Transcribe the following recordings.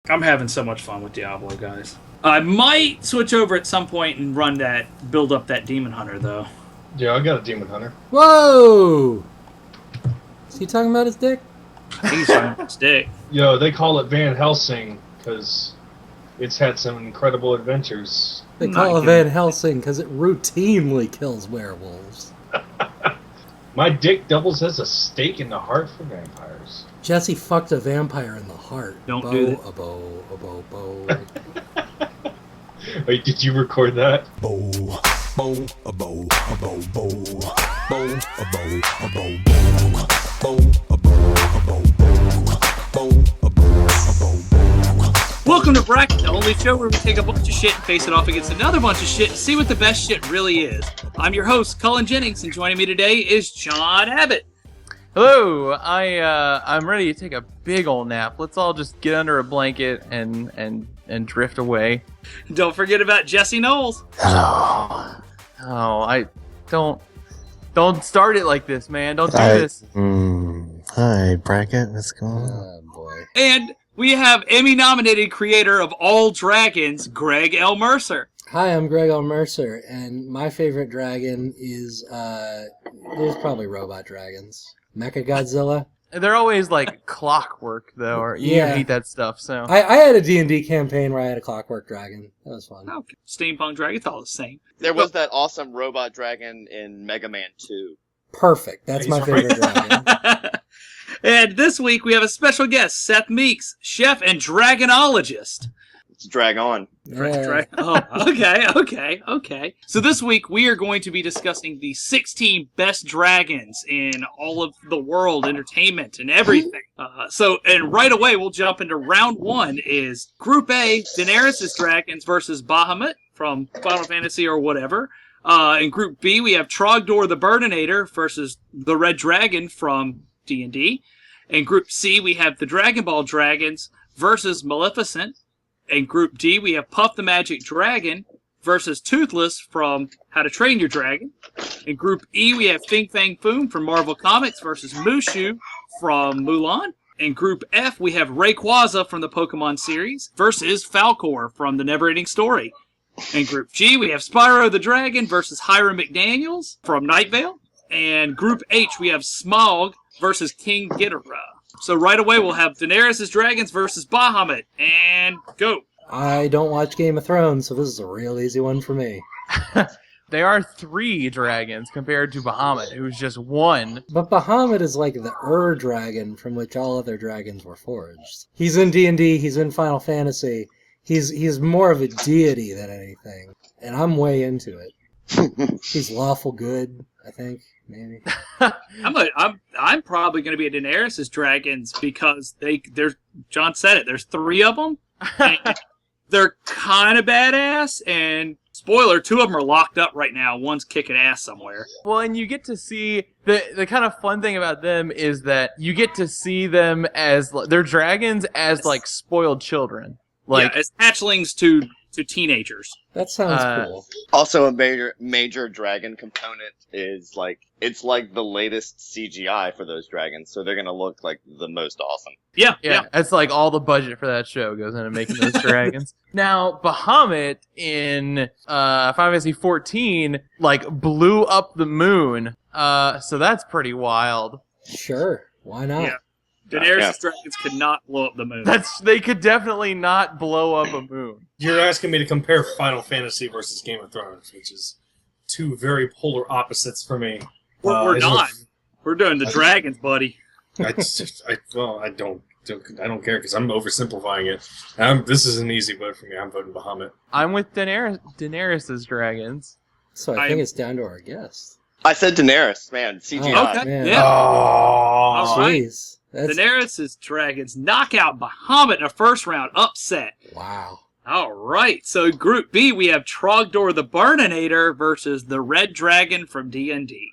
I'm having so much fun with Diablo, guys. I might switch over at some point and build up that Demon Hunter, though. Yeah, I got a Demon Hunter. Whoa! Is he talking about his dick? I think he's talking about his dick. Yo, they call it Van Helsing because it's had some incredible adventures. They call it Van Helsing because it routinely kills werewolves. My dick doubles as a stake in the heart for vampires. Jesse fucked a vampire in the heart. Don't do that. A bow, a bow, bow. Wait, did you record that? Bow, bow, a bow, a bow, bow, bow, a bow, a bow, bow, bow, a bow, a bow, bow, a bow, a bow. Welcome to Bracket, the only show where we take a bunch of shit and face it off against another bunch of shit and see what the best shit really is. I'm your host, Cullen Jennings, and joining me today is John Abbott. Hello, I'm ready to take a big old nap. Let's all just get under a blanket and drift away. Don't forget about Jesse Knowles. Hello. Oh, I don't start it like this, man. Don't do this. Hi, Bracket. What's going on? Oh, boy. And we have Emmy-nominated creator of All Dragons, Greg L. Mercer. Hi, I'm Greg L. Mercer, and my favorite dragon is, there's probably robot dragons. Mechagodzilla. They're always like clockwork, though, or you Yeah. hate that stuff, so. I had a D&D campaign where I had a clockwork dragon. That was fun. Okay. Steampunk Dragon, it's all the same. There was that awesome robot dragon in Mega Man 2. Perfect. That's my favorite dragon. And this week we have a special guest, Seth Meeks, chef and dragonologist. Let's drag on. Yeah. Okay. So this week we are going to be discussing the 16 best dragons in all of the world, entertainment and everything. And right away we'll jump into round one is Group A, Daenerys' dragons versus Bahamut from Final Fantasy or whatever. In Group B we have Trogdor the Burninator versus the Red Dragon from D&D. In Group C we have the Dragon Ball Dragons versus Maleficent. In Group D, we have Puff the Magic Dragon versus Toothless from How to Train Your Dragon. In Group E, we have Fing Fang Foom from Marvel Comics versus Mushu from Mulan. In Group F, we have Rayquaza from the Pokemon series versus Falcor from the Neverending Story. In Group G, we have Spyro the Dragon versus Hiram McDaniels from Night Vale. And Group H, we have Smaug versus King Ghidorah. So right away, we'll have Daenerys' Dragons versus Bahamut. And go. I don't watch Game of Thrones, so this is a real easy one for me. There are 3 dragons compared to Bahamut, who's just 1. But Bahamut is like the dragon from which all other dragons were forged. He's in D&D, he's in Final Fantasy. He's more of a deity than anything. And I'm way into it. He's lawful good, I think. Maybe. I'm probably going to be a Daenerys' Dragons because there's John said it. There's 3 of them. And they're kind of badass. And spoiler, 2 of them are locked up right now. One's kicking ass somewhere. Well, and you get to see the kind of fun thing about them is that you get to see them as they're dragons as like spoiled children, like as hatchlings to teenagers. That sounds cool. Also, a major dragon component is it's like the latest CGI for those dragons, so they're gonna look like the most awesome. Yeah. That's like all the budget for that show goes into making those dragons. Now, Bahamut in Final Fantasy 14 like blew up the moon, so that's pretty wild. Sure, why not? Yeah. Daenerys' Dragons could not blow up the moon. They could definitely not blow up a moon. You're asking me to compare Final Fantasy versus Game of Thrones, which is 2 very polar opposites for me. We're not. We're doing the dragons, buddy. I don't care because I'm oversimplifying it. This is an easy vote for me. I'm voting Bahamut. I'm with Daenerys' dragons. So I think it's down to our guest. I said Daenerys, man. CGI. Oh, Okay, man. yeah. Oh, Jeez. That's... Daenerys' Dragons knock out Bahamut in a first round upset. Wow. All right, so Group B, we have Trogdor the Burninator versus the Red Dragon from D&D.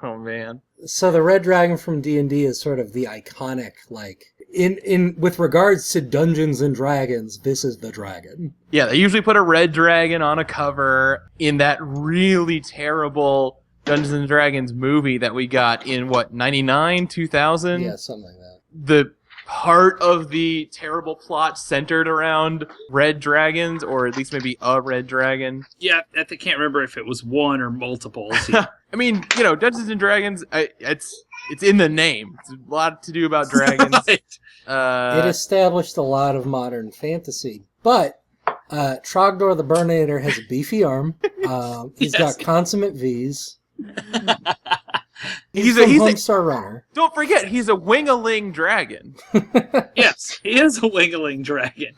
Oh, man. So the Red Dragon from D&D is sort of the iconic, like, in with regards to Dungeons and Dragons, this is the dragon. Yeah, they usually put a red dragon on a cover in that really terrible Dungeons and Dragons movie that we got in, 99, 2000? Yeah, something like that. part of the terrible plot centered around red dragons, or at least maybe a red dragon. Yeah, I can't remember if it was one or multiples. I mean, Dungeons and Dragons, it's in the name. It's a lot to do about dragons. Right. It established a lot of modern fantasy, but Trogdor the Burnator has a beefy arm. He's got consummate V's. He's from Homestar Runner. Don't forget, he's a wing-a-ling dragon. Yes, he is a wingling dragon.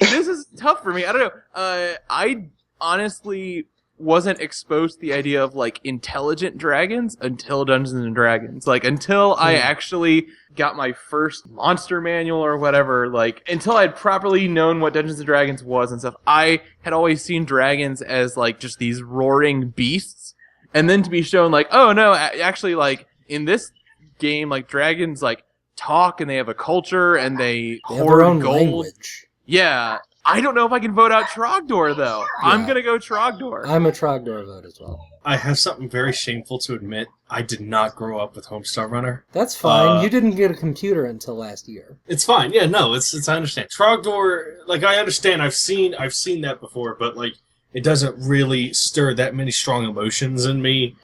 This is tough for me. I don't know. I honestly wasn't exposed to the idea of like intelligent dragons until Dungeons and Dragons. Like until I actually got my first monster manual or whatever, like until I'd properly known what Dungeons and Dragons was and stuff, I had always seen dragons as like just these roaring beasts. And then to be shown like, oh no, actually like in this game, like dragons like talk and they have a culture and they They have hoard their own gold. language. Yeah. I don't know if I can vote out Trogdor, though. Yeah. I'm going to go Trogdor. I'm a Trogdor vote as well. I have something very shameful to admit. I did not grow up with Homestar Runner. That's fine. You didn't get a computer until last year. It's fine. Yeah, no, it's I understand. Trogdor, like I understand. I've seen that before, but like it doesn't really stir that many strong emotions in me.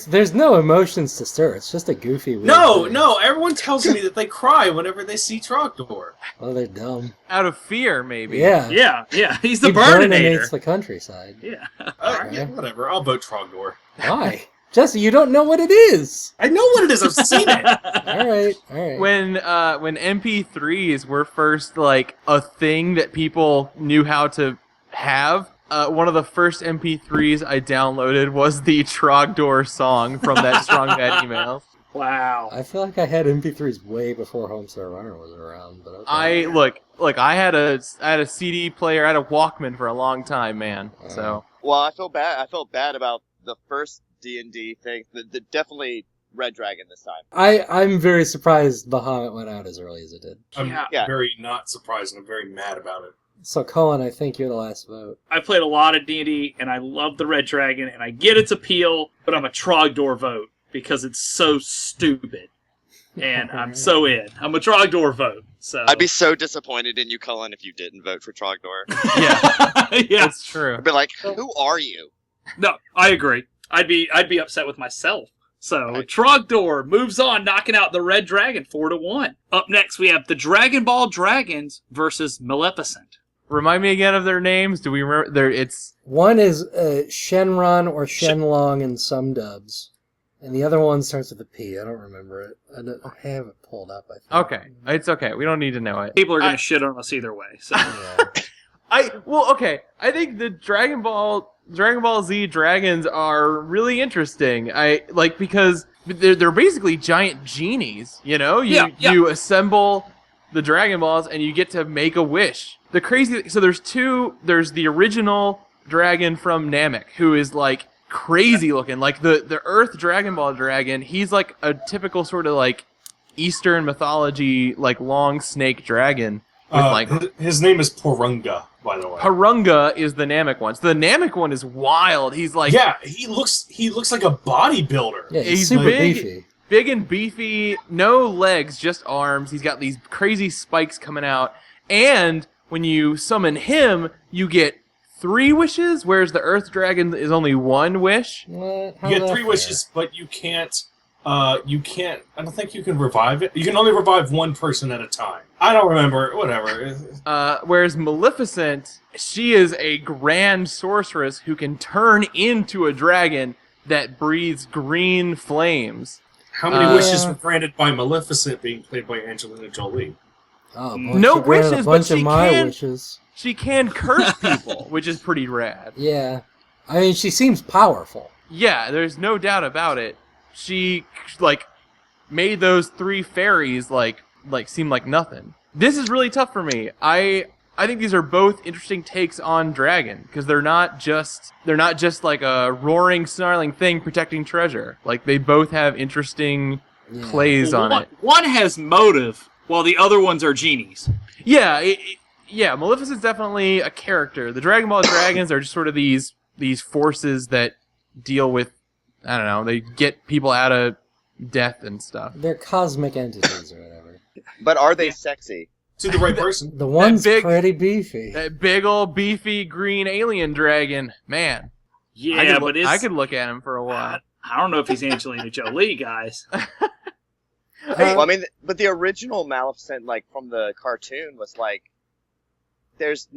There's no emotions to stir. It's just a goofy. Weird No, thing. no. Everyone tells me that they cry whenever they see Trogdor. Oh, they're dumb. Out of fear, maybe. Yeah. Yeah. He's the He Burninator. burninates the countryside. Yeah. Yeah, whatever. I'll vote Trogdor. Why? Jesse, you don't know what it is. I know what it is. I've seen it. All right. When MP3s were first like a thing that people knew how to have, one of the first MP3s I downloaded was the Trogdor song from that Strong Bad email. Wow. I feel like I had MP3s way before Homestar Runner was around, but okay. I had a CD player, I had a Walkman for a long time, man. So Well, I felt bad about the first D&D thing. The definitely Red Dragon this time. I'm very surprised Bahamut went out as early as it did. I'm Yeah. very not surprised, and I'm very mad about it. So, Cullen, I think you're the last vote. I played a lot of D&D, and I love the Red Dragon, and I get its appeal, but I'm a Trogdor vote because it's so stupid. And I'm so in. I'm a Trogdor vote. So I'd be so disappointed in you, Cullen, if you didn't vote for Trogdor. yeah. it's true. I'd be like, who are you? No, I agree. I'd be upset with myself. So Right. Trogdor moves on, knocking out the Red Dragon 4-1. Up next, we have the Dragon Ball Dragons versus Maleficent. Remind me again of their names. Do we remember? It's One is Shenron or Shenlong in some dubs. And the other one starts with a P. I don't remember it. I have it pulled up, I think. okay. It's okay. We don't need to know it. People are going to shit on us either way. So Yeah. I think the Dragon Ball Z dragons are really interesting. Because they're basically giant genies, Yeah. You assemble the Dragon Balls and you get to make a wish. So there's the original dragon from Namek, who is like crazy looking, like the Earth Dragon Ball dragon. He's like a typical sort of like Eastern mythology, like long snake dragon. His name is Porunga, by the way. Harunga is the Namek one. So the Namek one is wild. He's like, Yeah, he looks like a bodybuilder. Yeah, He's super big. beefy. big and beefy, no legs, just arms. He's got these crazy spikes coming out. And when you summon him, you get 3 wishes, whereas the Earth Dragon is only 1 wish. What? You get 3 wishes, but you can't. I don't think you can revive it. You can only revive 1 person at a time. I don't remember. Whatever. Whereas Maleficent, she is a grand sorceress who can turn into a dragon that breathes green flames. How many wishes were granted by Maleficent being played by Angelina Jolie? Oh, No wishes, but she can. Wishes. She can curse people, which is pretty rad. Yeah, I mean, she seems powerful. Yeah, there's no doubt about it. She made those 3 fairies seem like nothing. This is really tough for me. I think these are both interesting takes on dragon because they're not just like a roaring, snarling thing protecting treasure. Like they both have interesting plays on it. One has motive, while the other ones are genies. Yeah, Maleficent's definitely a character. The Dragon Ball dragons are just sort of these forces that deal with, I don't know, they get people out of death and stuff. They're cosmic entities or whatever. But are they sexy? To the right person. The one's big- pretty beefy. That big old beefy green alien dragon, man. Yeah, I could look at him for a while. I don't know if he's Angelina Jolie, guys. Well, I mean, but the original Maleficent, like from the cartoon, was like, there's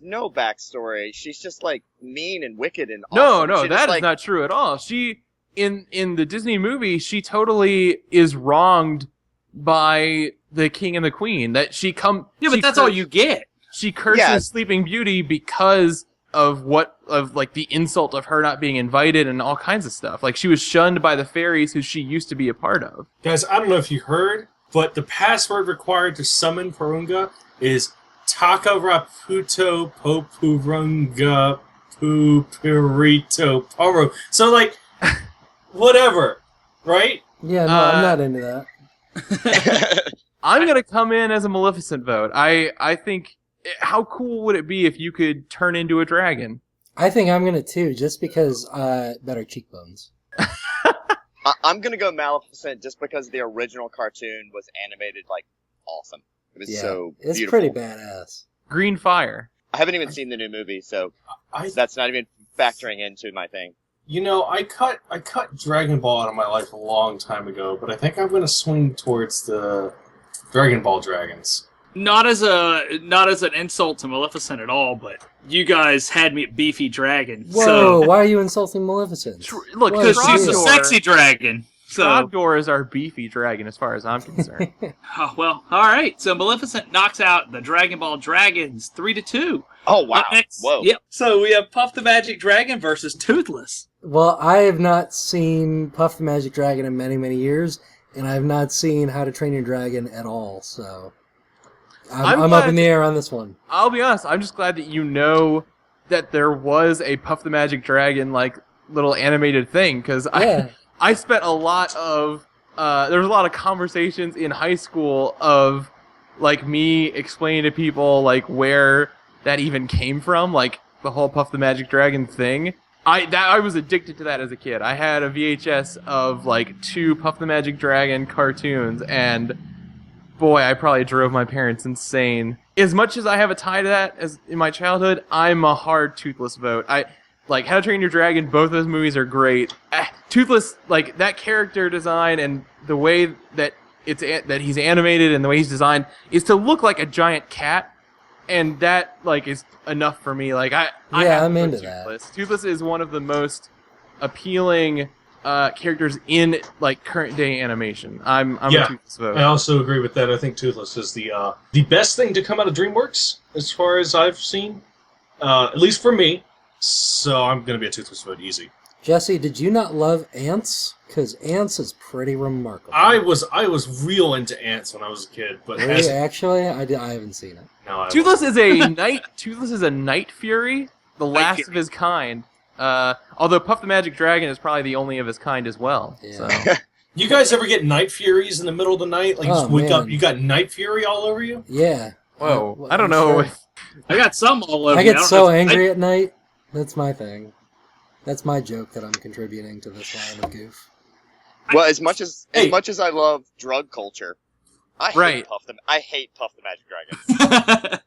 no backstory. She's just like mean and wicked and awesome. No, She that just, is like, not true at all. She in the Disney movie, she totally is wronged by the king and the queen. That she come. Yeah, she but that's all you get. She curses Yeah. Sleeping Beauty because of like the insult of her not being invited and all kinds of stuff. Like she was shunned by the fairies who she used to be a part of. Guys, I don't know if you heard, but the password required to summon Porunga is Takaraputo Popurunga Pupurito Poro. So, like, whatever, right? Yeah, no, I'm not into that. I'm gonna come in as a Maleficent vote. I think, how cool would it be if you could turn into a dragon? I think I'm gonna too, just because better cheekbones. I'm gonna go Maleficent just because the original cartoon was animated like awesome. It was so it's beautiful. pretty badass. Green fire. I haven't even seen the new movie, so I that's not even factoring into my thing. You know, I cut Dragon Ball out of my life a long time ago, but I think I'm going to swing towards the Dragon Ball Dragons. Not as an insult to Maleficent at all, but you guys had me at beefy dragon. Whoa, So why are you insulting Maleficent? Look, What because is she's a this? sexy dragon. So Trogdor is our beefy dragon as far as I'm concerned. oh, well, all right. So Maleficent knocks out the Dragon Ball Dragons 3-2. Oh wow! Up next, Whoa! Yep. So we have Puff the Magic Dragon versus Toothless. Well, I have not seen Puff the Magic Dragon in many, many years, and I have not seen How to Train Your Dragon at all, so I'm up in the air on this one. I'll be honest, I'm just glad that you know that there was a Puff the Magic Dragon, like, little animated thing, because Yeah. I spent a lot of, there was a lot of conversations in high school of, like, me explaining to people, like, where that even came from, like, the whole Puff the Magic Dragon thing. I was addicted to that as a kid. I had a VHS of, like, 2 Puff the Magic Dragon cartoons, and boy, I probably drove my parents insane. As much as I have a tie to that as in my childhood, I'm a hard Toothless vote. Like, How to Train Your Dragon, both of those movies are great. Toothless, like, that character design and the way that that he's animated and the way he's designed is to look like a giant cat, and that, like, is enough for me. Like, I'm into that. Toothless. Toothless is one of the most appealing characters in, like, current day animation. I'm a Toothless vote. I also agree with that. I think Toothless is the best thing to come out of DreamWorks as far as I've seen, at least for me. So I'm going to be a Toothless vote, easy. Jesse, did you not love Ants? Because Ants is pretty remarkable. I was real into ants when I was a kid, but Really? Actually, I haven't seen it. no, Toothless is a night fury, the last Fury. of his kind. Although Puff the Magic Dragon is probably the only of his kind as well. Yeah. So. You guys ever get night furies in the middle of the night? Like, you just wake up, man. you got night fury all over you? Yeah. Whoa, I I'm don't know. sure. I got some all over. I me. get don't so know if- angry at night. That's my thing. That's my joke that I'm contributing to this line of goof. Well, as much as I love drug culture, I hate Puff the Magic Dragon.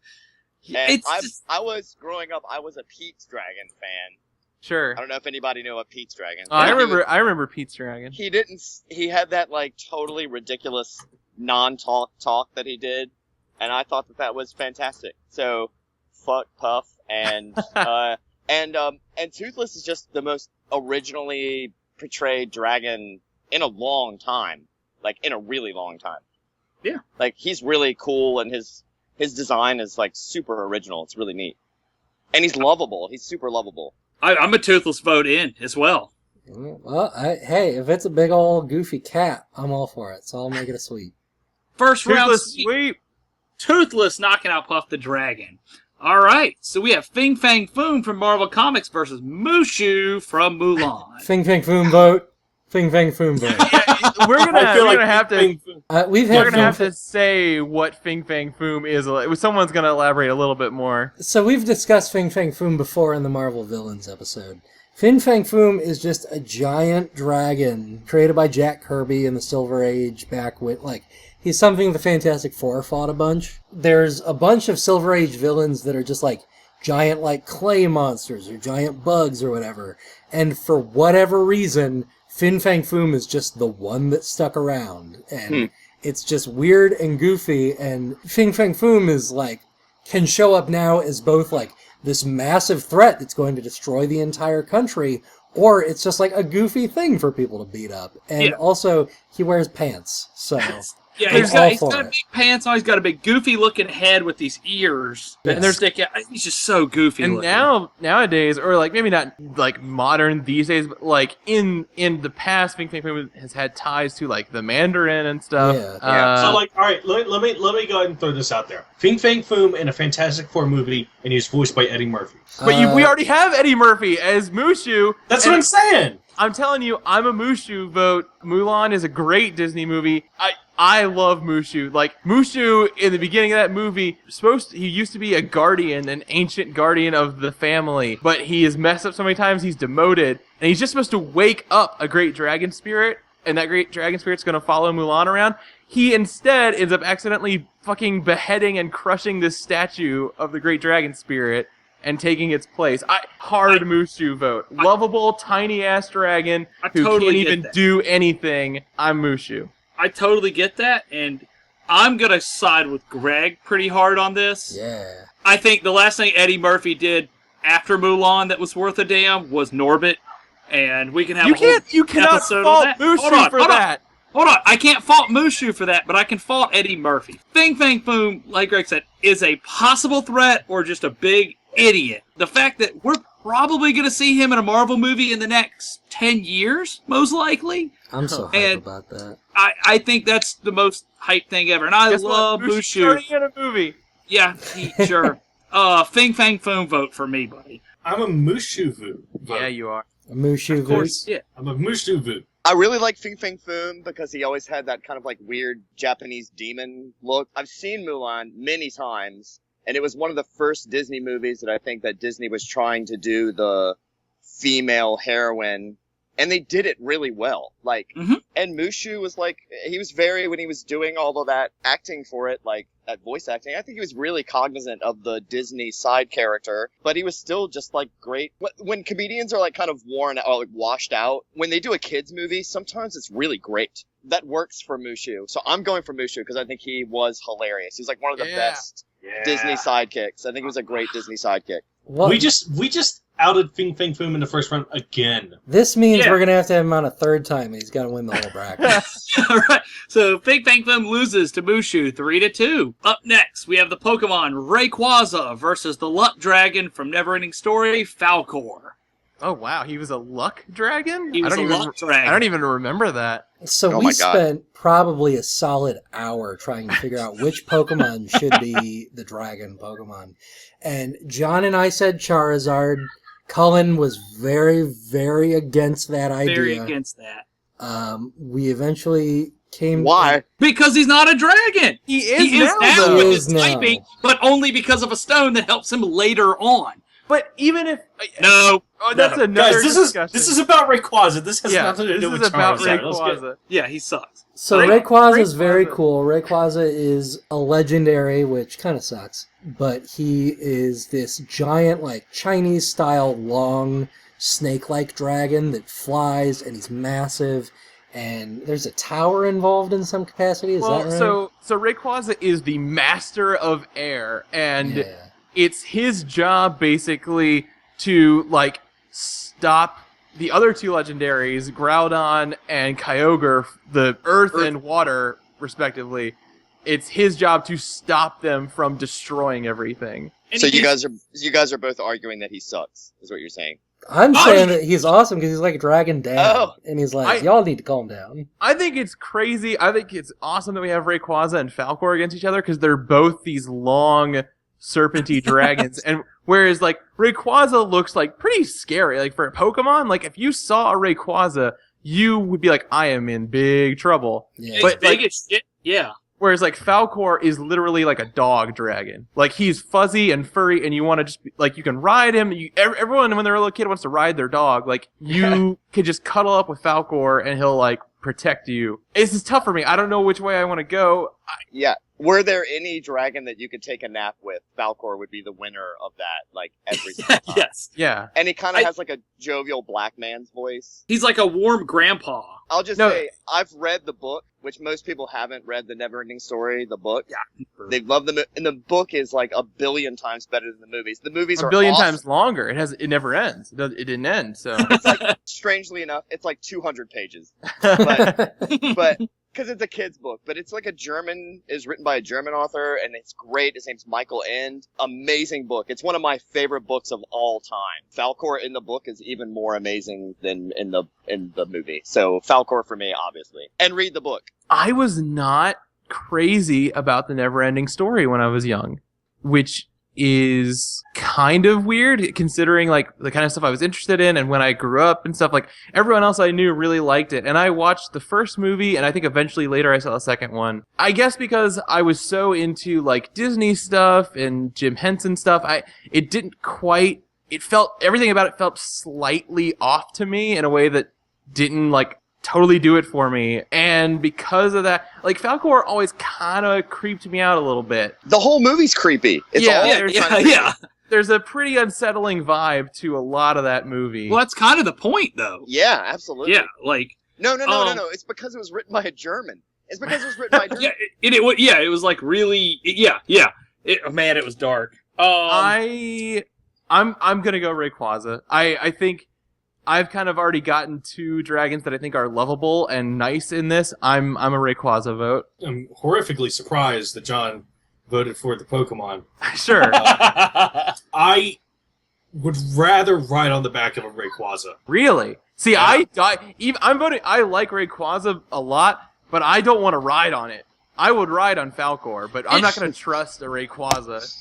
And I was growing up. I was a Pete's Dragon fan. Sure. I don't know if anybody knew what Pete's Dragon. I remember Pete's Dragon. He had that like totally ridiculous non-talk that he did, and I thought that was fantastic. So, fuck Puff and and Toothless is just the most originally portrayed dragon in a long time, like in a really long time. Yeah. Like he's really cool, and his design is like super original. It's really neat, and he's lovable. He's super lovable. I'm a Toothless vote in as well. Well, hey, if it's a big old goofy cat, I'm all for it. So I'll make it a sweep. First round Toothless sweep. sweep. Toothless knocking out Puff the Dragon. All right, so we have Fing Fang Foom from Marvel Comics versus Mushu from Mulan. Fing Fang Foom vote. Fing Fang Foom vote. We're gonna have to. We've We're had gonna have to say what Fing Fang Foom is. Someone's gonna elaborate a little bit more. So we've discussed Fing Fang Foom before in the Marvel Villains episode. Fin Fang Foom is just a giant dragon created by Jack Kirby in the Silver Age back when, like, he's something the Fantastic Four fought a bunch. There's a bunch of Silver Age villains that are just like giant like clay monsters or giant bugs or whatever. And for whatever reason, Fin Fang Foom is just the one that stuck around. And it's just weird and goofy. And Fin Fang Foom is like, can show up now as both like this massive threat that's going to destroy the entire country, or it's just like a goofy thing for people to beat up. And also, he wears pants, so Yeah, I'm he's got big pants on. He's got a big goofy-looking head with these ears that stick out. He's just so goofy. And looking. nowadays, or like maybe not like modern these days, but like in the past, Fin Fang Foom has had ties to like the Mandarin and stuff. So like, all right, let me go ahead and throw this out there. Fin Fang Foom in a Fantastic Four movie, and he's voiced by Eddie Murphy. But we already have Eddie Murphy as Mushu. That's what I'm saying. I'm telling you, I'm a Mushu vote. Mulan is a great Disney movie. I love Mushu. Like, Mushu, in the beginning of that movie, he used to be a guardian, an ancient guardian of the family, but he is messed up so many times, he's demoted, and he's just supposed to wake up a great dragon spirit, and that great dragon spirit's gonna follow Mulan around. He instead ends up accidentally fucking beheading and crushing this statue of the great dragon spirit, and taking its place. Hard Mushu vote. Lovable, tiny-ass dragon who totally can't even do anything. I'm Mushu. I totally get that, and I'm going to side with Greg pretty hard on this. Yeah. I think the last thing Eddie Murphy did after Mulan that was worth a damn was Norbit, and we can have You cannot fault Mushu for that. Hold on, I can't fault Mushu for that, but I can fault Eddie Murphy. Fin Fang Foom, like Greg said, is a possible threat or just a big idiot. The fact that we're probably going to see him in a Marvel movie in the next 10 years, most likely. I'm so hyped about that. I think that's the most hype thing ever. And I love Mushu. Mushu's in a movie. Yeah, sure. Fin Fang Foom vote for me, buddy. I'm a Mushu vote. Yeah, you are. A Mushu Of course, yeah. I'm a Mushu vote. I really like Fin Fang Foom because he always had that kind of like weird Japanese demon look. I've seen Mulan many times, and it was one of the first Disney movies that I think that Disney was trying to do the female heroine, and they did it really well. Like, and Mushu was like, he was when he was doing all of that acting for it, like that voice acting, I think he was really cognizant of the Disney side character, but he was still just like great. When comedians are like kind of worn out, or like washed out, when they do a kids movie, sometimes it's really great. That works for Mushu. So I'm going for Mushu because I think he was hilarious. He's like one of the best Disney sidekicks. I think he was a great Disney sidekick. What? We just outed Fin Fang Foom in the first round again. This means we're going to have him on a third time, and he's got to win the whole bracket. All right. So Fin Fang Foom loses to Mushu 3-2. Up next, we have the Pokemon Rayquaza versus the Luck Dragon from Neverending Story, Falcor. Oh, wow. He was a luck dragon? He was a luck dragon. I don't even remember that. So we spent probably a solid hour trying to figure out which Pokemon should be the dragon Pokemon. And John and I said Charizard. Cullen was very, very against that idea. Very against that. We eventually came... Why? Because he's not a dragon! He is now, with He his is now. typing, but only because of a stone that helps him later on. But even if... No. Oh, that's another Guys, discussion. this is about Rayquaza. This has nothing to do this with is about Charizard. Let's Rayquaza. Yeah, he sucks. So Rayquaza is very cool. Rayquaza is a legendary, which kind of sucks. But he is this giant, like, Chinese-style, long, snake-like dragon that flies, and he's massive. And there's a tower involved in some capacity, is that right? So Rayquaza is the master of air, and it's his job, basically, to, like, stop the other two legendaries, Groudon and Kyogre, the earth and water, respectively. It's his job to stop them from destroying everything. And so you guys are both arguing that he sucks, is what you're saying. I'm saying that he's awesome because he's like a dragon dad. Oh. And he's like, y'all need to calm down. I think it's crazy. I think it's awesome that we have Rayquaza and Falcor against each other because they're both these long, serpenty dragons. And whereas, like, Rayquaza looks, like, pretty scary. Like, for a Pokemon, like, if you saw a Rayquaza, you would be like, I am in big trouble. Yeah. But big as shit. Yeah. Whereas, like, Falcor is literally like a dog dragon. Like, he's fuzzy and furry, and you want to just, like, you can ride him. Everyone, when they're a little kid, wants to ride their dog. Like, you could just cuddle up with Falcor, and he'll, like, protect you. This is tough for me. I don't know which way I want to go. Yeah. Were there any dragon that you could take a nap with, Falcor would be the winner of that, like, every single time. Yes. Yeah. And he kind of has, like, a jovial black man's voice. He's like a warm grandpa. I'll just say, I've read the book, which most people haven't read, the Neverending Story, the book. Yeah. They love and the book is, like, 1,000,000,000 times better than the movies. The movies are 1,000,000,000 awesome. times longer. It never ends. It didn't end, so. It's like, strangely enough, it's like 200 pages. But because it's a kid's book, but it's like is written by a German author, and it's great. His name's Michael End. Amazing book. It's one of my favorite books of all time. Falcor in the book is even more amazing than in the movie. So Falcor for me, obviously. And read the book. I was not crazy about the Neverending Story when I was young, which is kind of weird considering like the kind of stuff I was interested in and when I grew up and stuff. Like everyone else I knew really liked it, and I watched the first movie and I think eventually later I saw the second one. I guess because I was so into like Disney stuff and Jim Henson stuff, everything about it felt slightly off to me in a way that didn't like totally do it for me. And because of that, like Falcor always kind of creeped me out a little bit. The whole movie's creepy. It's Yeah. There's a pretty unsettling vibe to a lot of that movie. Well, that's kind of the point, though. Yeah, absolutely. Yeah, like... No. It's because it was written by a German. It's because it was written by a German. It was like really... Yeah. Man, it was dark. I'm gonna go Rayquaza. I think I've kind of already gotten two dragons that I think are lovable and nice in this. I'm a Rayquaza vote. I'm horrifically surprised that John voted for the Pokemon. Sure. I would rather ride on the back of a Rayquaza. Really? See, Yeah. I'm voting. I like Rayquaza a lot, but I don't want to ride on it. I would ride on Falcor, but I'm not going to trust a Rayquaza.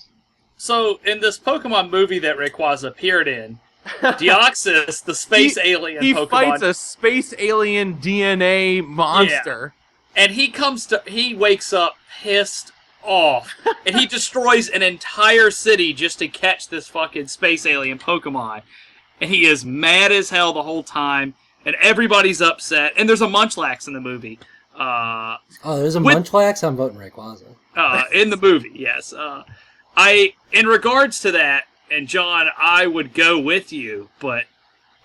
So, in this Pokemon movie that Rayquaza appeared in, Deoxys, the space alien he Pokemon... fights a space alien DNA monster. Yeah. And he wakes up pissed off, and he destroys an entire city just to catch this fucking space alien Pokemon. And he is mad as hell the whole time, and everybody's upset. And there's a Munchlax in the movie. There's a Munchlax? I'm voting Rayquaza. In the movie, yes. In regards to that, and John, I would go with you, but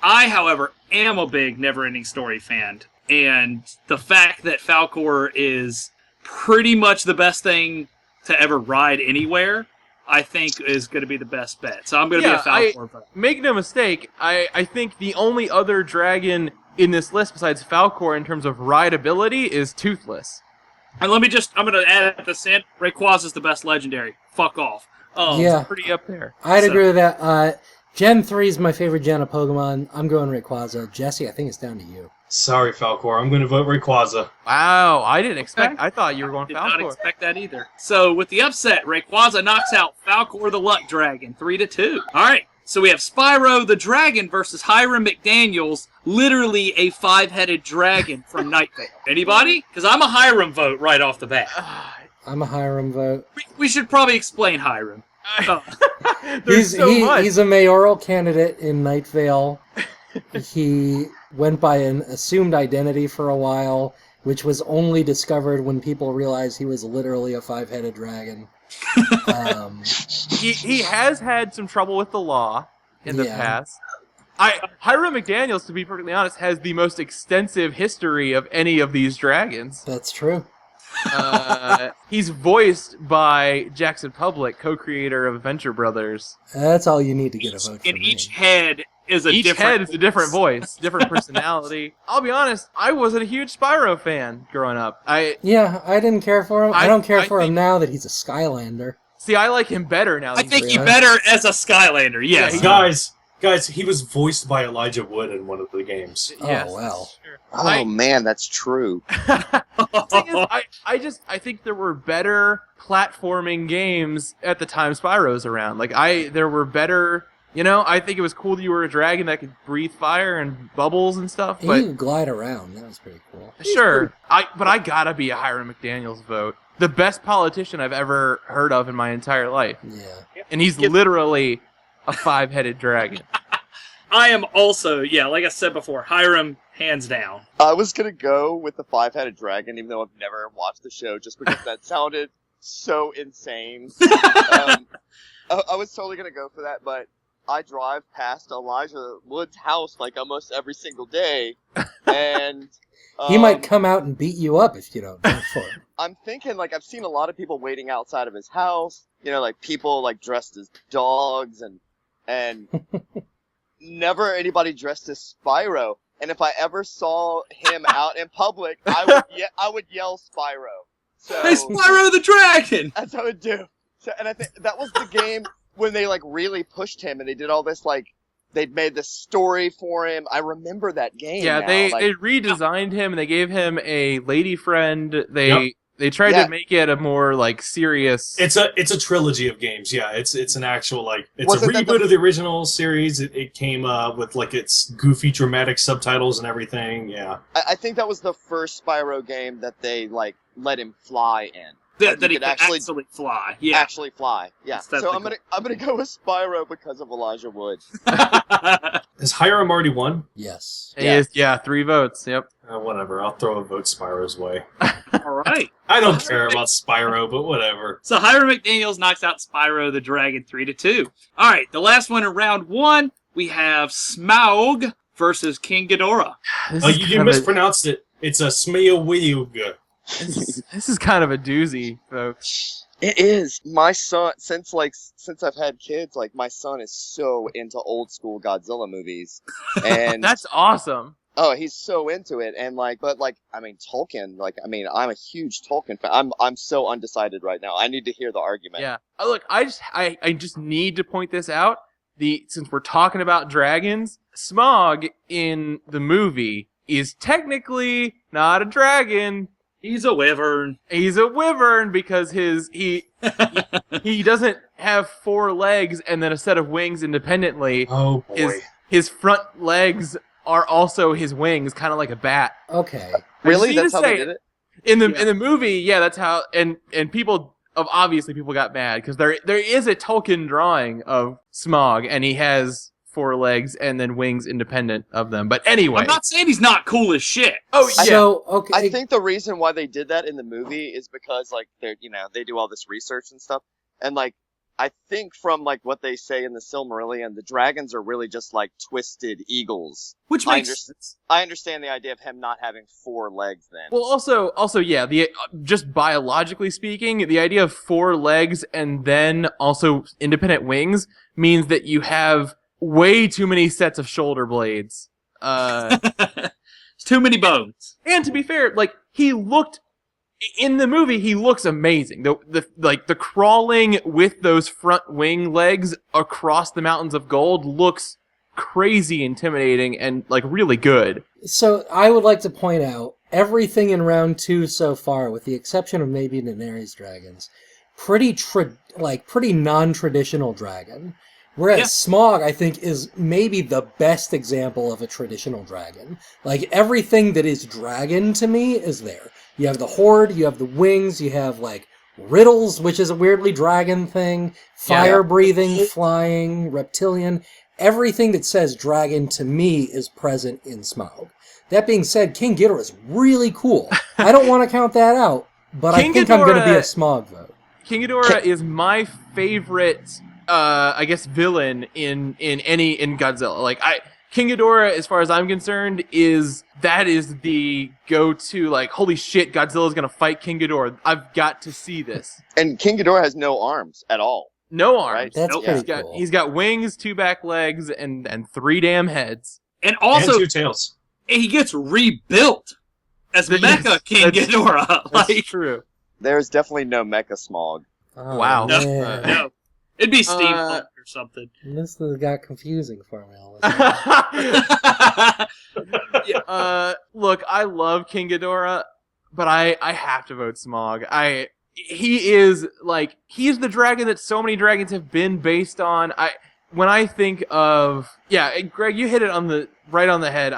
I, however, am a big Neverending Story fan. And the fact that Falcor is pretty much the best thing to ever ride anywhere, I think is going to be the best bet. So I'm going to be a Falcor fan. Make no mistake, I think the only other dragon in this list besides Falcor in terms of rideability is Toothless. And I'm going to add at the end, Rayquaza is the best legendary. Fuck off. Yeah. Pretty up there. I'd agree with that. Gen 3 is my favorite gen of Pokemon. I'm going Rayquaza. Jesse, I think it's down to you. Sorry, Falcor. I'm going to vote Rayquaza. Wow, I didn't expect... I thought you were going Did Falcor. not expect that either. So, with the upset, Rayquaza knocks out Falcor the Luck Dragon, 3-2. Alright, so we have Spyro the Dragon versus Hiram McDaniels, literally a 5-headed dragon from Night Vale. Anybody? Because I'm a Hiram vote right off the bat. I'm a Hiram vote. We should probably explain Hiram. There's so much. He's a mayoral candidate in Night Vale. He went by an assumed identity for a while, which was only discovered when people realized he was literally a 5-headed dragon. He has had some trouble with the law in the past. Hiram McDaniels, to be perfectly honest, has the most extensive history of any of these dragons. That's true. He's voiced by Jackson Public, co-creator of Adventure Brothers. That's all you need to get a vote for And me. each head is a different voice, different personality. I'll be honest, I wasn't a huge Spyro fan growing up. I didn't care for him. I don't care for him think- now that he's a Skylander. See, I like him better now. I think he's better as a Skylander, yes. Guys, he was voiced by Elijah Wood in one of the games. Yes, Oh, well. sure. Oh, man, that's true. The thing is, I think there were better platforming games at the time Spyro's around. There were better. I think it was cool that you were a dragon that could breathe fire and bubbles and stuff. He But could glide around. That was pretty cool. sure, but I gotta be a Hiram McDaniels vote. The best politician I've ever heard of in my entire life, Yeah. and he's literally a 5-headed dragon. I am also, like I said before, Hiram hands down. I was gonna go with the 5-headed dragon, even though I've never watched the show, just because that sounded so insane. I was totally gonna go for that, but I drive past Elijah Wood's house like almost every single day, and He might come out and beat you up if you don't vote for him. I'm thinking, like, I've seen a lot of people waiting outside of his house, you know, like people like dressed as dogs, and never anybody dressed as Spyro. And if I ever saw him out in public, I would yell Spyro. So Hey, Spyro the Dragon! that's what I would do. So, and I think that was the game when they like really pushed him and they did all this, like, they'd made this story for him. I remember that game. Yeah, now. they like, redesigned him. They gave him a lady friend. They tried Yeah. to make it a more like serious. It's a trilogy of games. Yeah, it's an actual like it's Wasn't a that reboot the- of the original series. It came with like its goofy dramatic subtitles and everything. Yeah. I think that was the first Spyro game that they like let him fly in. That you he could could actually- actually fly. Yeah. Actually fly. Yeah. That's So the I'm gonna go with Spyro because of Elijah Wood. Has Hiram already won? Yes. He is, 3 votes. Yep. Whatever. I'll throw a vote Spyro's way. All right. I don't care about Spyro, but whatever. So Hiram McDaniels knocks out Spyro the Dragon 3-2. All right, the last one in round 1, we have Smaug versus King Ghidorah. This Oh, is you kind of a- mispronounced it. It's a Smeagol. This is kind of a doozy, folks. It is. My son, since I've had kids, like my son is so into old school Godzilla movies, and That's awesome. oh, he's so into it. And I mean, Tolkien. I'm a huge Tolkien fan. I'm so undecided right now. I need to hear the argument. Yeah. Look, I just need to point this out. Since we're talking about dragons, Smaug in the movie is technically not a dragon. He's a wyvern. He's a wyvern because he doesn't have 4 legs and then a set of wings independently. Oh boy. His front legs are also his wings, kind of like a bat. Okay. Really? I just That's how need to they say did it? In the movie, yeah, that's how. And people obviously people got mad because there is a Tolkien drawing of Smaug and he has 4 legs and then wings independent of them. But anyway, I'm not saying he's not cool as shit. oh yeah, So, okay. I think the reason why they did that in the movie is because like they do all this research and stuff, and like I think from like what they say in the Silmarillion, the dragons are really just like twisted eagles. Which I makes sense. I understand the idea of him not having 4 legs then. Well, also, yeah. Just biologically speaking, the idea of 4 legs and then also independent wings means that you have way too many sets of shoulder blades. It's too many bones. And to be fair, like in the movie, he looks amazing. The crawling with those front wing legs across the mountains of gold looks crazy intimidating and like really good. So I would like to point out everything in round 2 so far, with the exception of maybe Daenerys dragons, pretty non-traditional dragon. Whereas Smaug, I think, is maybe the best example of a traditional dragon. Like, everything that is dragon to me is there. You have the horde, you have the wings, you have, like, riddles, which is a weirdly dragon thing, fire-breathing, flying, reptilian. Everything that says dragon to me is present in Smaug. That being said, King Ghidorah is really cool. I don't want to count that out, but I think I'm going to be a Smaug vote. King Ghidorah is my favorite, I guess, villain in Godzilla. Like King Ghidorah, as far as I'm concerned, is the go-to. Like, holy shit, Godzilla's gonna fight King Ghidorah. I've got to see this. And King Ghidorah has no arms at all. No arms. Right? That's Nope. pretty cool. He's got wings, 2 back legs, and 3 damn heads. And also, and 2 tails. he gets rebuilt as Yes, Mecha King that's- Ghidorah. That's Like, true. There's definitely no Mecha Smaug. Oh, Wow. man. no. It'd be steampunk or something. This has got confusing for me all of a sudden. Look, I love King Ghidorah, but I have to vote Smaug. He's the dragon that so many dragons have been based on. When I think of, Greg, you hit it right on the head.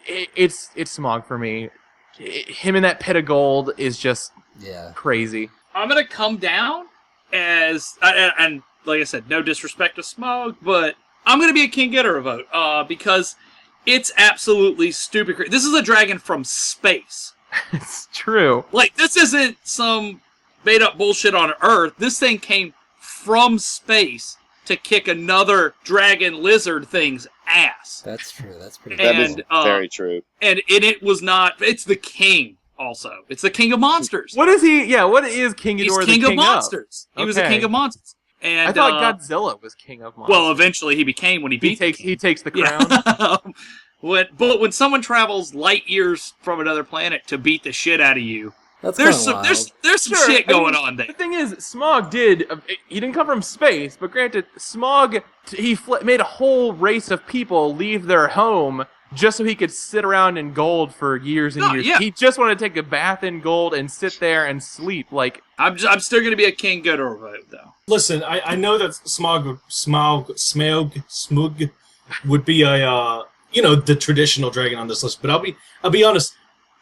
It's Smaug for me. Him in that pit of gold is just crazy. I'm gonna come down as and like I said, no disrespect to Smaug, but I'm gonna be a King Ghidorah vote because It's absolutely stupid. This is a dragon from space. It's true. Like, this isn't some made-up bullshit on Earth. This thing came from space to kick another dragon lizard thing's ass. That's true. That's pretty That good. is very true. And it was not... It's the king, also. It's the king of monsters. What is he? Yeah, what is King Ghidorah He's the king of monsters. He was the Okay. king of monsters. And, I thought Godzilla was king of monsters. Well, eventually he became when he beat the king. He takes the crown. Yeah. But when someone travels light years from another planet to beat the shit out of you, That's there's kinda some wild. there's some Sure, shit I mean, going on there. The thing is, Smaug he didn't come from space, but granted, Smaug, made a whole race of people leave their home just so he could sit around in gold for years and years. Yeah. He just wanted to take a bath in gold and sit there and sleep. Like, I'm still going to be a King Ghidorah vote, though. Listen, I know that Smog would be a the traditional dragon on this list, but I'll be honest.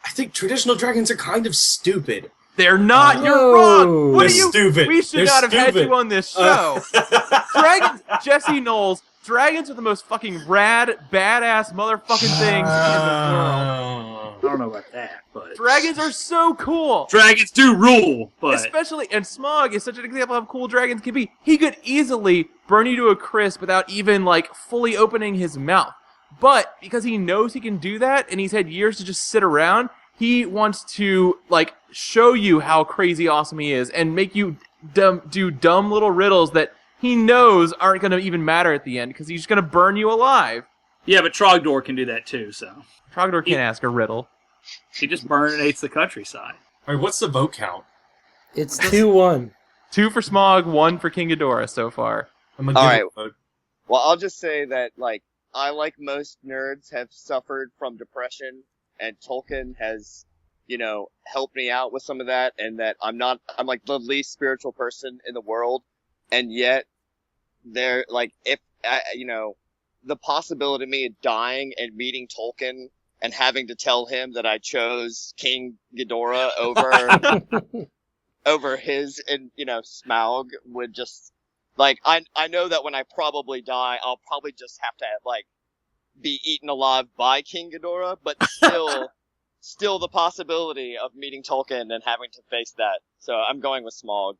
I think traditional dragons are kind of stupid. they're not. Oh. You're wrong. What They're are you? stupid. We should They're not have had stupid. you on this show. Dragons, Jesse Knowles. Dragons are the most fucking rad, badass motherfucking things in the world. I don't know about that, but Dragons are so cool. dragons do rule, but Especially, and Smaug is such an example of how cool dragons can be. He could easily burn you to a crisp without even, like, fully opening his mouth. But, because he knows he can do that, and he's had years to just sit around, he wants to, like, show you how crazy awesome he is, and make you do dumb little riddles that he knows aren't going to even matter at the end, because he's just going to burn you alive. yeah, but Trogdor can do that too. So Trogdor can't ask a riddle. he just burninates the countryside. All right, what's the vote count? It's 2-1. 2 for Smaug, 1 for King Ghidorah so far. I'm gonna All give right. it a vote. Well, I'll just say that, like, I, like most nerds, have suffered from depression, and Tolkien has, helped me out with some of that, and that I'm like the least spiritual person in the world, and yet, there, like, if, the possibility of me dying and meeting Tolkien and having to tell him that I chose King Ghidorah over his, and, Smaug would just, like, I know that when I probably die, I'll probably just have to, like, be eaten alive by King Ghidorah, but still the possibility of meeting Tolkien and having to face that. So I'm going with Smaug.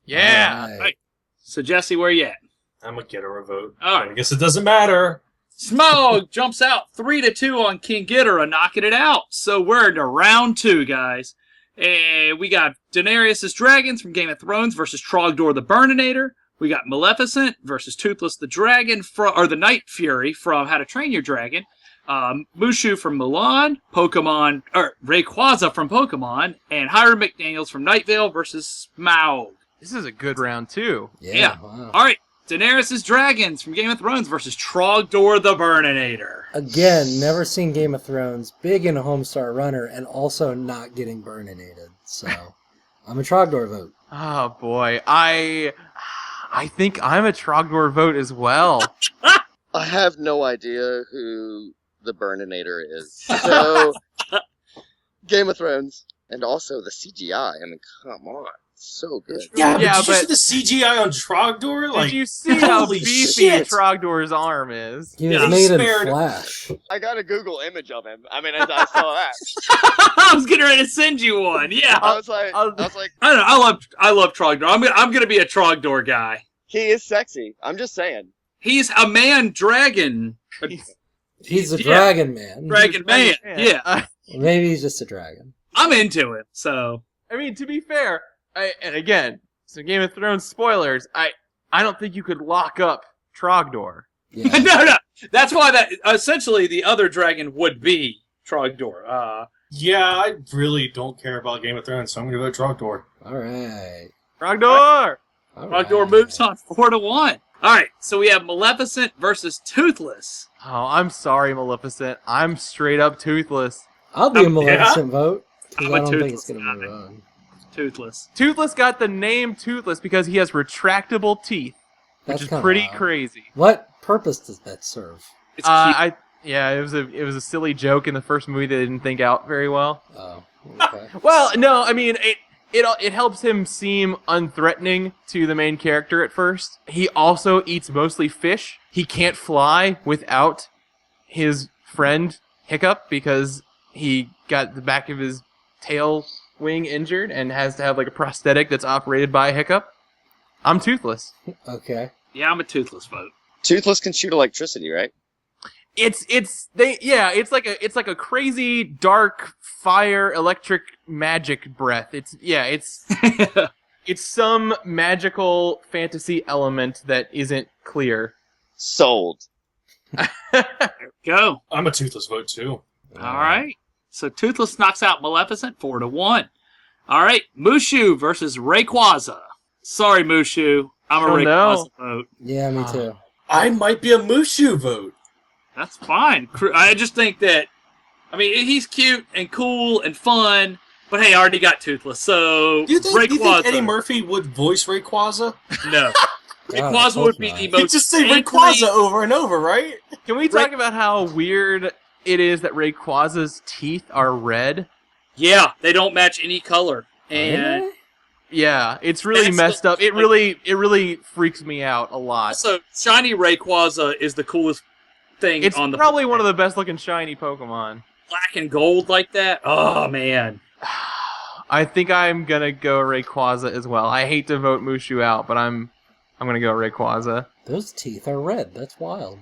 Yeah! Alright. Right. So Jesse, where you at? I'm gonna get her a vote. All right. I guess it doesn't matter. Smaug jumps out 3-2 on King Ghidorah, knocking it out. So we're into round 2, guys. And we got Daenerys' dragons from Game of Thrones versus Trogdor the Burninator. We got Maleficent versus Toothless the Dragon, or the Night Fury from How to Train Your Dragon. Mushu from Mulan, Rayquaza from Pokemon, and Hiram McDaniels from Night Vale versus Smaug. This is a good round, too. Yeah. Wow. All right, Daenerys' dragons from Game of Thrones versus Trogdor the Burninator. Again, never seen Game of Thrones. Big in a Homestar Runner, and also not getting burninated. So, I'm a Trogdor vote. Oh, boy. I think I'm a Trogdor vote as well. I have no idea who the Burninator is. So, Game of Thrones, and also the CGI. I mean, come on. So good. Yeah, Yeah, but did you but- see the CGI on Trogdor? Like, Did you see how holy beefy shit. Trogdor's arm is? He was Yeah, made in spared- Flash. I got a Google image of him. I mean, I saw that. I was getting ready to send you one. Yeah. I was like, I'll- I was like, I don't know. I love Trogdor. I'm gonna be a Trogdor guy. he is sexy. I'm just saying. He's a man dragon. He's a Yeah. dragon man. Dragon man. Yeah. Maybe he's just a dragon. I'm into it. So I mean, to be fair, and again, some Game of Thrones spoilers, I don't think you could lock up Trogdor. Yeah. no. That's why that essentially the other dragon would be Trogdor. yeah, I really don't care about Game of Thrones, so I'm gonna vote Trogdor. All right. Trogdor! All Trogdor right. moves on 4-1. All right. So we have Maleficent versus Toothless. Oh, I'm sorry, Maleficent. I'm straight up toothless. I'll be a Yeah? Maleficent vote. 'Cause I'm a I don't think Toothless it's going to move guy. on. Toothless. Toothless got the name Toothless because he has retractable teeth, which That's is kinda pretty wild. crazy. What purpose does that serve? It's cute. It was a silly joke in the first movie that didn't think out very well. Oh, okay. Well, no, I mean it helps him seem unthreatening to the main character at first. He also eats mostly fish. He can't fly without his friend Hiccup because he got the back of his tail wing injured and has to have like a prosthetic that's operated by Hiccup. I'm Toothless. Okay. Yeah, I'm a Toothless vote. Toothless can shoot electricity, right? It's like a crazy dark fire electric magic breath. It's some magical fantasy element that isn't clear. Sold. Go. I'm a Toothless vote too. All right. So Toothless knocks out Maleficent 4-1. All right. Mushu versus Rayquaza. Sorry, Mushu. I'm a Rayquaza vote. Yeah, me too. I might be a Mushu vote. That's fine. I just think that, I mean, he's cute and cool and fun, but hey, I already got Toothless, so Do you think Rayquaza. Eddie Murphy would voice Rayquaza? No. Rayquaza would be the He'd most just say angry- Rayquaza over and over, right? Can we talk about how weird it is that Rayquaza's teeth are red? Yeah, they don't match any color. And Yeah, it's really That's messed up. It like- really freaks me out a lot. also, shiny Rayquaza is the coolest thing It's on the probably one of the best looking shiny Pokemon. black and gold like that. Oh, man. I think I'm gonna go Rayquaza as well. I hate to vote Mushu out, but I'm gonna go Rayquaza. Those teeth are red. That's wild.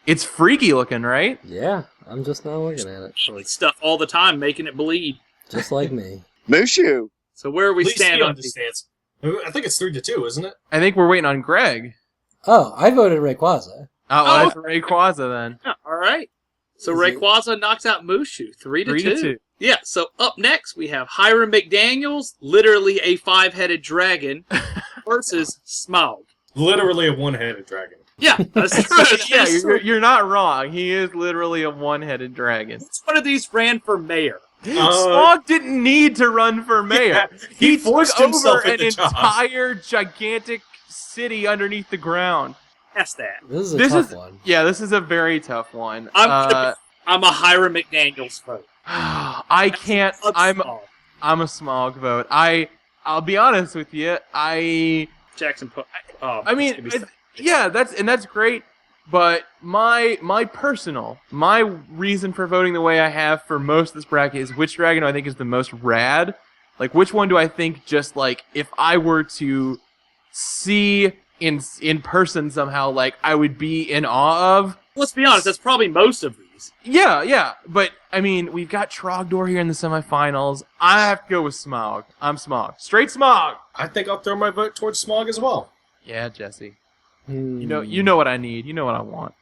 It's freaky looking, right? Yeah, I'm just not looking at it. Like stuff all the time, making it bleed. Just like me. Mushu. So where we Please stand stay on on this stance. I think it's 3-2, isn't it? I think we're waiting on Greg. Oh, I voted Rayquaza. Oh, Oh. that's Rayquaza then. Yeah, all right. So Is it- Rayquaza knocks out Mushu 3-2. 3-2. Yeah. So up next we have Hiram McDaniels, literally a 5-headed dragon, versus Smaug. Literally a one-headed dragon. Yeah, that's true. Yeah, you're not wrong. He is literally a one-headed dragon. Which one of these ran for mayor? Smog didn't need to run for mayor. Yeah, he forced took himself over in an the job. entire gigantic city underneath the ground. That's that. This is a This tough is one. yeah, this is a very tough one. I'm a Hiram McDaniels vote. I can't. Fuck Smaug. I'm a Smog vote. I'll be honest with you. Jackson put. Oh, I mean, yeah, that's great. But my reason for voting the way I have for most of this bracket is which dragon do I think is the most rad. Like, which one do I think just like if I were to see in person somehow, like I would be in awe of. Let's be honest. That's probably most of these. Yeah. But I mean, we've got Trogdor here in the semifinals. I have to go with Smog. I'm Smog. Straight Smog. I think I'll throw my vote towards Smog as well. Yeah, Jesse. Hmm. You know what I need. You know what I want.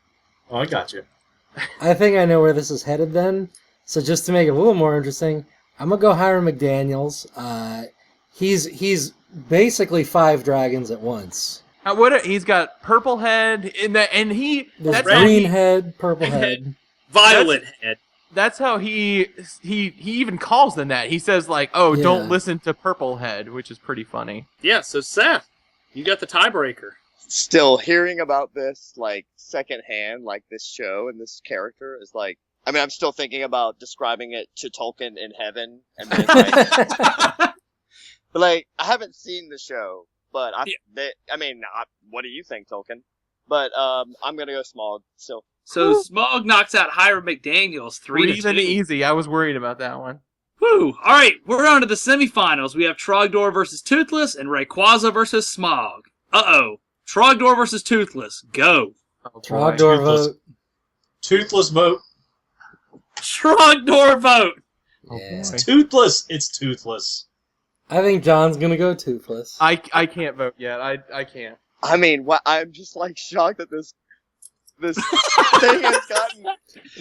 Oh, I got you. I think I know where this is headed then. So just to make it a little more interesting, I'm gonna go Hiram McDaniels. He's basically 5 dragons at once. He's got purple head and he There's that's green how head, purple Red head. Violet head. that's how he even calls them that. He says like, "Oh, Yeah. don't listen to purple head," which is pretty funny. Yeah. So Seth, you got the tiebreaker. Still hearing about this, like, secondhand, like, this show and this character is like, I mean, I'm still thinking about describing it to Tolkien in heaven. And being like, but, like, I haven't seen the show, but what do you think, Tolkien? But, I'm gonna go Smog, so. So Smog knocks out Hiram McDaniels 3-2. Breathing easy. I was worried about that one. Woo! All right, we're on to the semifinals. We have Trogdor versus Toothless and Rayquaza versus Smog. Uh-oh. Trogdor versus Toothless. Go. Oh, boy. Trogdor Toothless. vote. Toothless vote. Trogdor vote. Oh, Yeah. boy. Toothless. It's Toothless. I think John's gonna go Toothless. I can't vote yet. I can't. I mean, I'm just, like, shocked that this thing has gotten.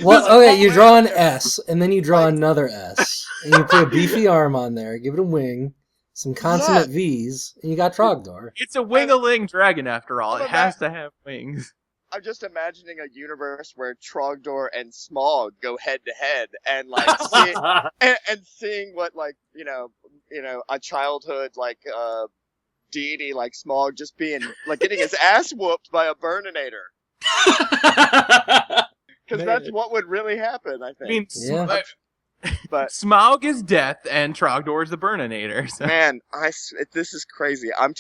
Well, okay, you draw an S, and then you draw another S, and you put a beefy arm on there, give it a wing, some consummate V's, and you got Trogdor. It's a wing-a-ling dragon after all. It Well, has to have wings. I'm just imagining a universe where Trogdor and Smog go head to head, and like and seeing what like you know a childhood like deity like Smog just being like getting his ass whooped by a Burninator, because that's what would really happen. I I think. mean, Yeah. But Smaug is death, and Trogdor is the Burninator. So. man, this is crazy. I'm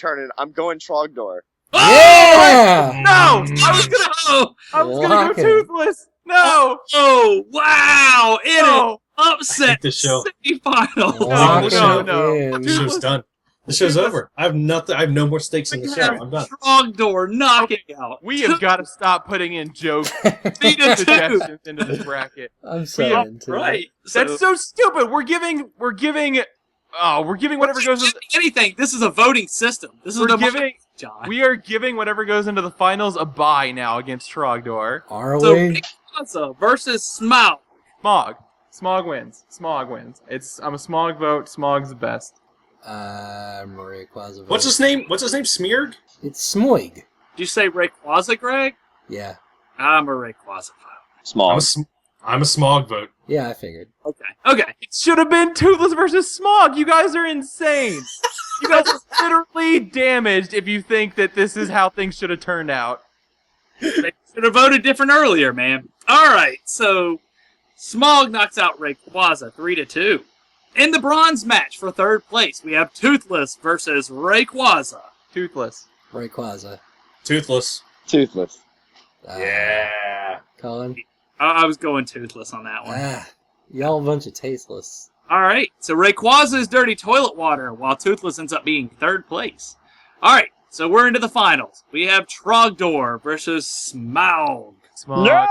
going Trogdor. Yeah! No! I was gonna Oh! go Lock it. Toothless! No! Oh, wow! It No! is upset the show. semifinals. No, Lock no. it in. The show's done. The show's over. I have nothing. I have no more stakes in the show. I'm done. Trogdor knocking out. We have got to stop putting in joke Me to two. suggestions into this bracket. I'm so Yeah, into Right. it. That's so stupid. We're giving whatever goes in. anything. This is a voting system. This is We're the giving. John. We are giving whatever goes into the finals a bye now against Trogdor. Are So we? Rayquaza versus Smough. Smog wins. I'm a Smog vote. Smog's the best. Rayquaza. What's his name? Smearg? It's Smoig. Did you say Rayquaza, Greg? Yeah. I'm a Rayquaza vote. Small. I'm a Smog vote. Yeah, I figured. Okay. It should have been Toothless versus Smog. You guys are insane. You guys are literally damaged if you think that this is how things should have turned out. They should have voted different earlier, man. All right, so Smog knocks out Rayquaza 3-2. In the bronze match for third place, we have Toothless versus Rayquaza. Toothless. Rayquaza. Toothless. Toothless. Yeah. Colin. I was going Toothless on that one. Y'all a bunch of tasteless. All right, so Rayquaza is dirty toilet water, while Toothless ends up being third place. All right, so we're into the finals. We have Trogdor versus Smoug. Smog. No!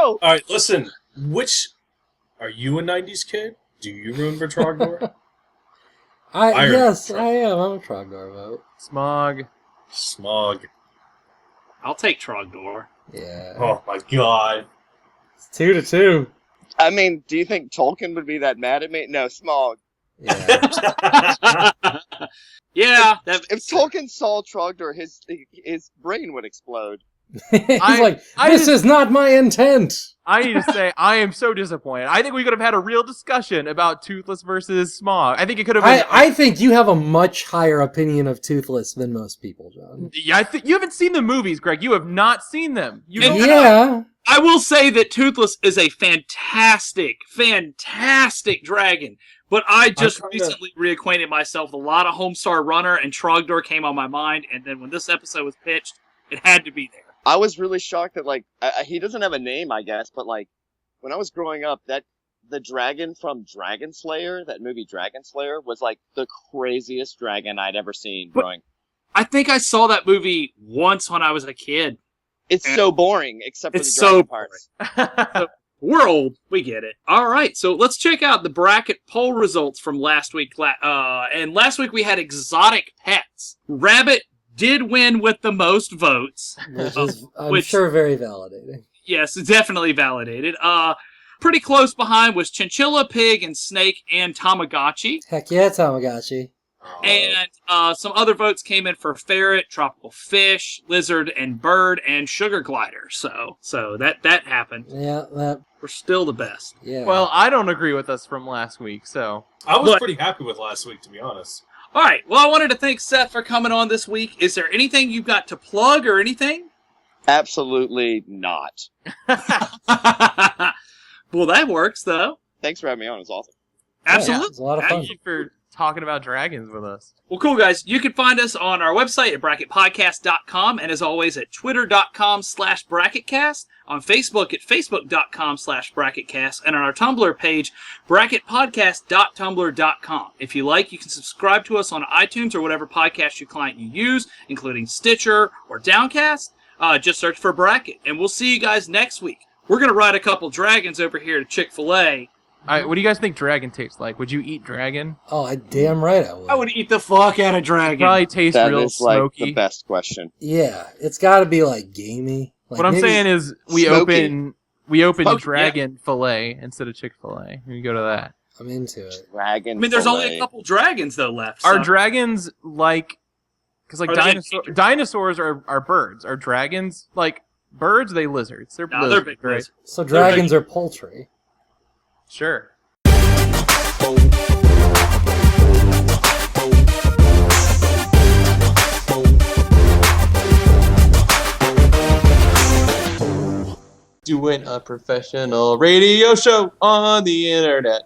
All right, listen. Are you a '90s kid? Do you room for Trogdor? Yes, I am. I'm a Trogdor vote. Smog. Smog. I'll take Trogdor. Yeah. Oh my god. It's 2-2. I mean, do you think Tolkien would be that mad at me? No, Smog. Yeah. Yeah. If Tolkien saw Trogdor, his brain would explode. He's this is not my intent. I need to say, I am so disappointed. I think we could have had a real discussion about Toothless versus Smog. I think it could have been... I think you have a much higher opinion of Toothless than most people, John. Yeah, you haven't seen the movies, Greg. You have not seen them. You don't Yeah. I will say that Toothless is a fantastic dragon. But I just recently reacquainted myself with a lot of Homestar Runner, and Trogdor came on my mind, and then when this episode was pitched, it had to be there. I was really shocked that, he doesn't have a name, I guess, but, when I was growing up, the dragon from Dragon Slayer, that movie Dragon Slayer, was, the craziest dragon I'd ever seen growing. I think I saw that movie once when I was a kid. It's so boring, except for the It's dragon so parts. We're old. We get it. All right, so let's check out the bracket poll results from last week. And last week we had exotic pets. Rabbit did win with the most votes. Which is, I'm sure, very validating. Yes, definitely validated. Pretty close behind was Chinchilla, Pig, and Snake, and Tamagotchi. Heck yeah, Tamagotchi. And some other votes came in for Ferret, Tropical Fish, Lizard, and Bird, and Sugar Glider. So that happened. Yeah, We're still the best. yeah. Well, I don't agree with us from last week, so... I was pretty happy with last week, to be honest. All right. Well, I wanted to thank Seth for coming on this week. Is there anything you've got to plug or anything? Absolutely not. Well, that works, though. Thanks for having me on. It was awesome. Absolutely. It was a lot of fun. Thank you for talking about dragons with us. Well, cool, guys. You can find us on our website at bracketpodcast.com, and as always at twitter.com/bracketcast, on Facebook at facebook.com/bracketcast, and on our Tumblr page, bracketpodcast.tumblr.com. If you like, you can subscribe to us on iTunes or whatever podcast client you use, including Stitcher or Downcast. Just search for Bracket, and we'll see you guys next week. We're going to ride a couple dragons over here to Chick-fil-A. What do you guys think dragon tastes like? Would you eat dragon? Oh, damn right I would. I would eat the fuck out of dragon. Probably tastes That real is, smoky. the best question. Yeah, it's got to be gamey. What I'm saying is, we Smoky. open Smoky, dragon fillet instead of Chick-fil-A. We go to that. I'm into it. Dragon. I mean, there's only fillet. a couple dragons, though, left. Are so- dragons because Are they dinosaurs are birds. Are dragons birds? They lizards. They're No, lizards, they're big right? lizards. So dragons are poultry. Sure. Doing a professional radio show on the internet.